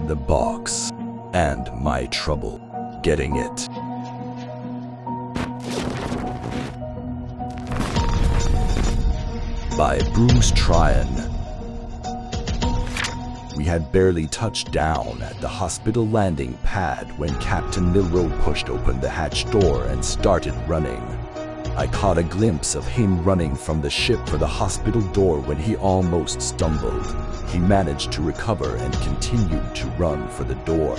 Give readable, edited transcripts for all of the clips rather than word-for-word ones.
the box, and my trouble getting it. By Bruce Tryon. We had barely touched down at the hospital landing pad when Captain Milrow pushed open the hatch door and started running. I caught a glimpse of him running from the ship for the hospital door when he almost stumbled. He managed to recover and continued to run for the door.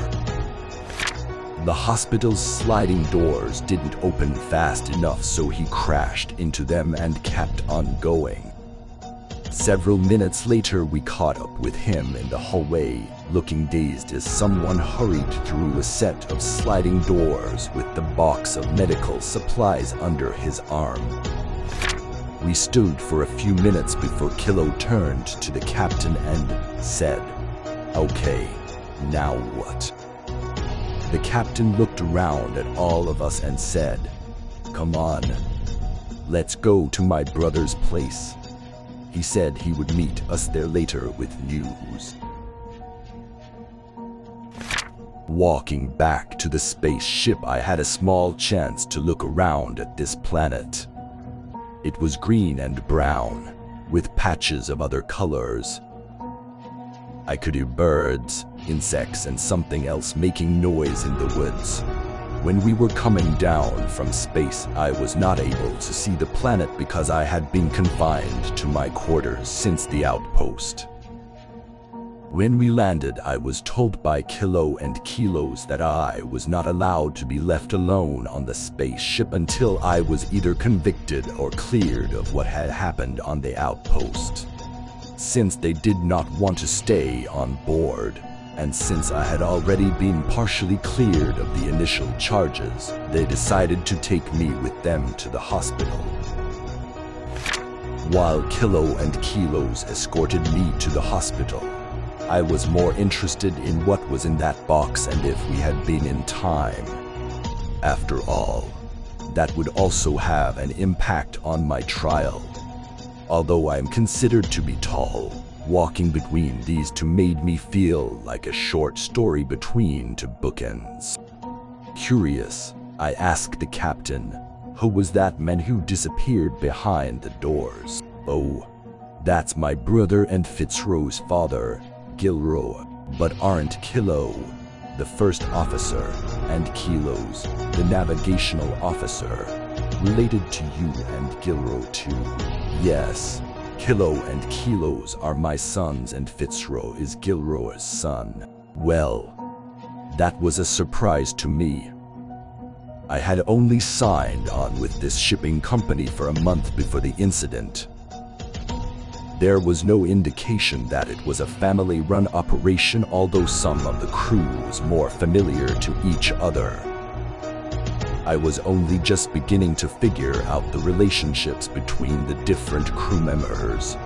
The hospital's sliding doors didn't open fast enough, so he crashed into them and kept on going. Several minutes later, we caught up with him in the hallway, looking dazed as someone hurried through a set of sliding doors with the box of medical supplies under his arm. We stood for a few minutes before Kilo turned to the captain and said, "Okay, now what?" The captain looked around at all of us and said, "Come on, let's go to my brother's place." He said he would meet us there later with news. Walking back to the spaceship, I had a small chance to look around at this planet. It was green and brown, with patches of other colors. I could hear birds, insects, and something else making noise in the woods. When we were coming down from space, I was not able to see the planet because I had been confined to my quarters since the outpost. When we landed, I was told by Kilo and Kilos that I was not allowed to be left alone on the spaceship until I was either convicted or cleared of what had happened on the outpost. Since they did not want to stay on board, and since I had already been partially cleared of the initial charges, they decided to take me with them to the hospital. While Kilo and Kilos escorted me to the hospital, I was more interested in what was in that box and if we had been in time. After all, that would also have an impact on my trial. Although I am considered to be tall, walking between these two made me feel like a short story between two bookends. Curious, I asked the captain, "Who was that man who disappeared behind the doors?" "Oh, that's my brother and Fitzroy's father, Gilroy. But aren't Kilo, the first officer, and Kilos, the navigational officer, related to you and Gilroy too?" "Yes. Kilo and Kilos are my sons and Fitzroy is Gilroy's son." Well, that was a surprise to me. I had only signed on with this shipping company for a month before the incident. There was no indication that it was a family-run operation, although some of the crew was more familiar to each other. I was only just beginning to figure out the relationships between the different crew members.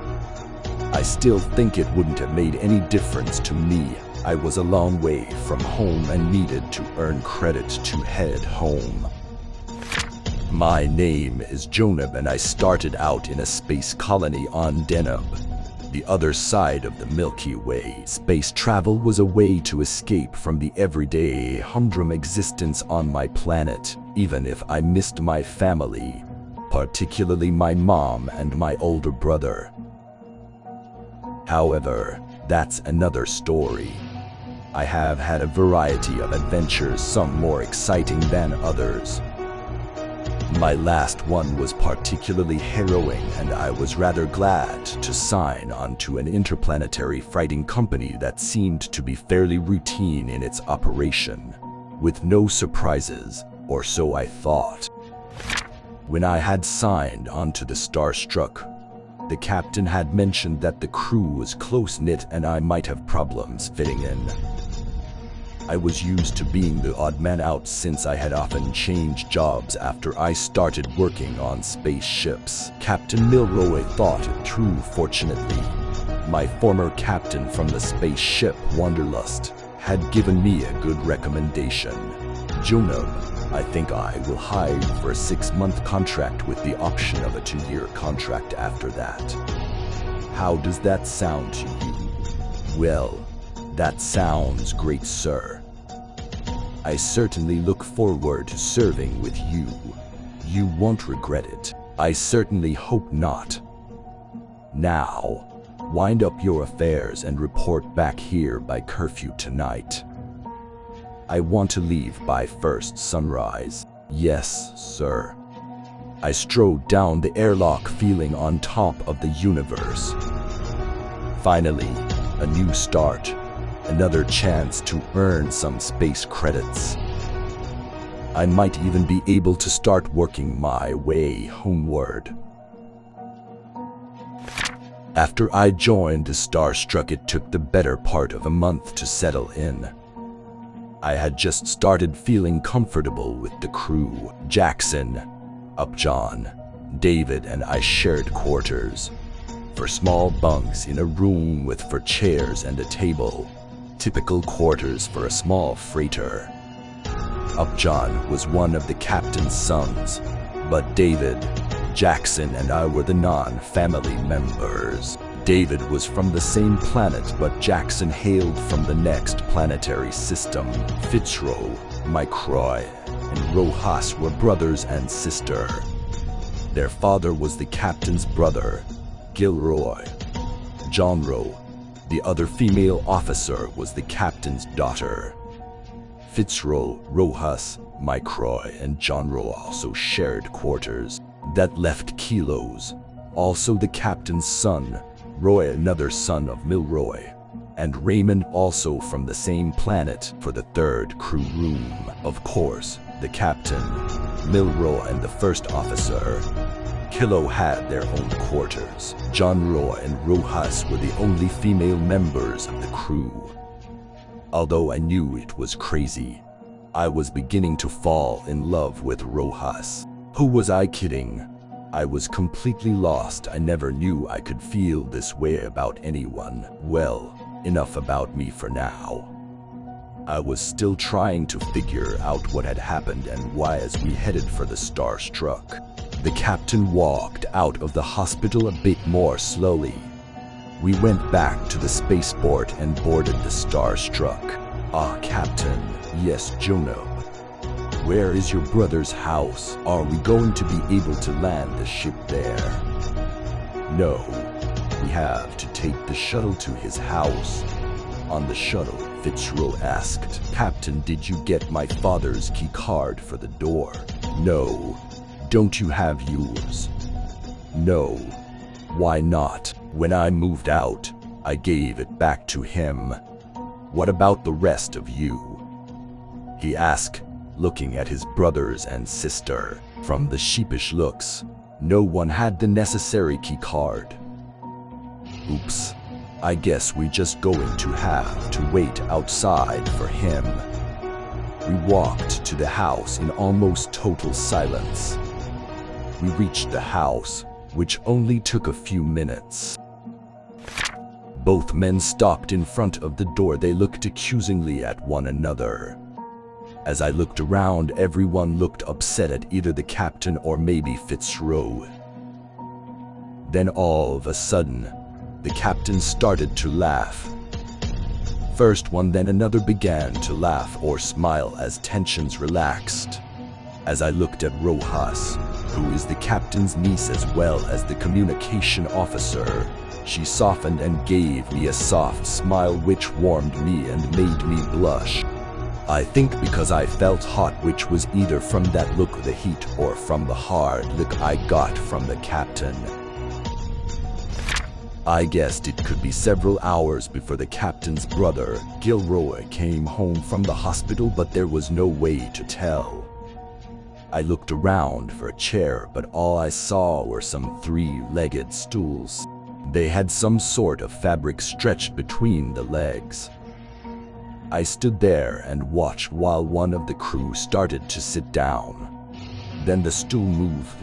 I still think it wouldn't have made any difference to me. I was a long way from home and needed to earn credit to head home. My name is Jonab and I started out in a space colony on Deneb, the other side of the Milky Way. Space travel was a way to escape from the everyday humdrum existence on my planet, even if I missed my family, particularly my mom and my older brother. However, that's another story. I have had a variety of adventures, some more exciting than others. My last one was particularly harrowing, and I was rather glad to sign on to an interplanetary freighting company that seemed to be fairly routine in its operation, with no surprises, or so I thought. When I had signed on to the Starstruck, the captain had mentioned that the crew was close-knit and I might have problems fitting in. I was used to being the odd man out since I had often changed jobs after I started working on spaceships. Captain Milroy thought it through. Fortunately, my former captain from the spaceship Wanderlust had given me a good recommendation. "Jonab, I think I will hire you for a 6-month contract with the option of a 2-year contract after that. How does that sound to you?" Well, That sounds great, sir. I certainly look forward to serving with you. You won't regret it. I certainly hope not. Now, wind up your affairs and report back here by curfew tonight. I want to leave by first sunrise. Yes, sir. I strode down the airlock feeling on top of the universe. Finally, a new start. Another chance to earn some space credits. I might even be able to start working my way homeward. After I joined the Starstruck, it took the better part of a month to settle in. I had just started feeling comfortable with the crew. Jackson, Upjohn, David and I shared quarters. For small bunks in a room with 4 chairs and a table. Typical quarters for a small freighter. Upjohn was one of the captain's sons, but David, Jackson and I were the non-family members. David was from the same planet, but Jackson hailed from the next planetary system. Fitzroy, Microy, and Rojas were brothers and sister. Their father was the captain's brother, Gilroy. John Rowe, the other female officer, was the captain's daughter. Fitzroy, Rojas, Microy, and John Rowe also shared quarters. That left Kilos, also the captain's son, Roy, another son of Milroy, and Raymond, also from the same planet, for the 3rd crew room. Of course, the captain, Milroy, and the first officer, Kilo, had their own quarters. John Roy and Rojas were the only female members of the crew. Although I knew it was crazy, I was beginning to fall in love with Rojas. Who was I kidding? I was completely lost. I never knew I could feel this way about anyone. Well, enough about me for now. I was still trying to figure out what had happened and why as we headed for the Starstruck. The captain walked out of the hospital a bit more slowly. We went back to the spaceport and boarded the Starstruck. Ah, Captain. Yes, Jonah. Where is your brother's house? Are we going to be able to land the ship there? No. We have to take the shuttle to his house. On the shuttle, Fitzroy asked, Captain, did you get my father's key card for the door? No. Don't you have yours? No. Why not? When I moved out, I gave it back to him. What about the rest of you? He asked, looking at his brothers and sister. From the sheepish looks, no one had the necessary key card. Oops. I guess we just going to have to wait outside for him. We walked to the house in almost total silence. We reached the house, which only took a few minutes. Both men stopped in front of the door. They looked accusingly at one another. As I looked around, everyone looked upset at either the captain or maybe Fitzroy. Then all of a sudden, the captain started to laugh. First one, then another began to laugh or smile as tensions relaxed. As I looked at Rojas, who is the captain's niece as well as the communication officer, she softened and gave me a soft smile which warmed me and made me blush. I think because I felt hot, which was either from that look, the heat, or from the hard look I got from the captain. I guessed it could be several hours before the captain's brother, Gilroy, came home from the hospital, but there was no way to tell. I looked around for a chair, but all I saw were some 3-legged stools. They had some sort of fabric stretched between the legs. I stood there and watched while one of the crew started to sit down. Then the stool moved.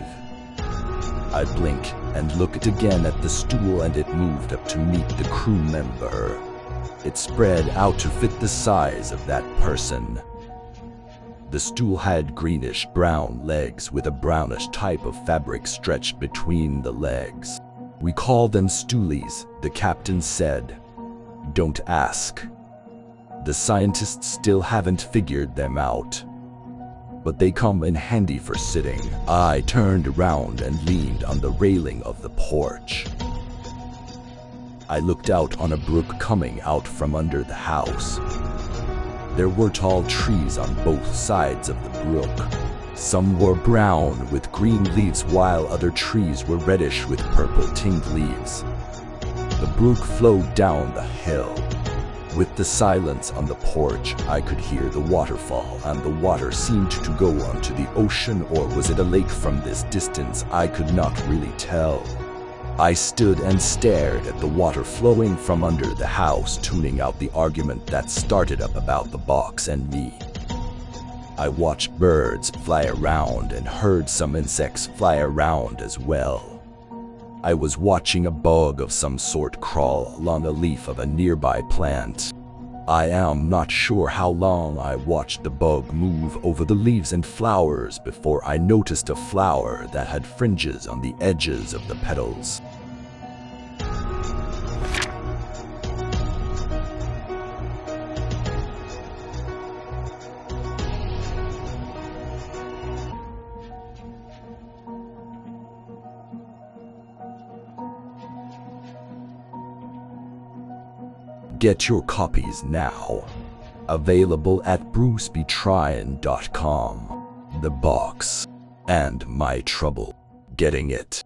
I blinked and looked again at the stool, and it moved up to meet the crew member. It spread out to fit the size of that person. The stool had greenish-brown legs with a brownish type of fabric stretched between the legs. We call them stoolies, the captain said. Don't ask. The scientists still haven't figured them out, but they come in handy for sitting. I turned around and leaned on the railing of the porch. I looked out on a brook coming out from under the house. There were tall trees on both sides of the brook. Some were brown with green leaves while other trees were reddish with purple-tinged leaves. The brook flowed down the hill. With the silence on the porch, I could hear the waterfall, and the water seemed to go onto the ocean, or was it a lake from this distance? I could not really tell. I stood and stared at the water flowing from under the house, tuning out the argument that started up about the box and me. I watched birds fly around and heard some insects fly around as well. I was watching a bug of some sort crawl along a leaf of a nearby plant. I am not sure how long I watched the bug move over the leaves and flowers before I noticed a flower that had fringes on the edges of the petals. Get your copies now. Available at brucebetryan.com. The Box and My Trouble Getting It.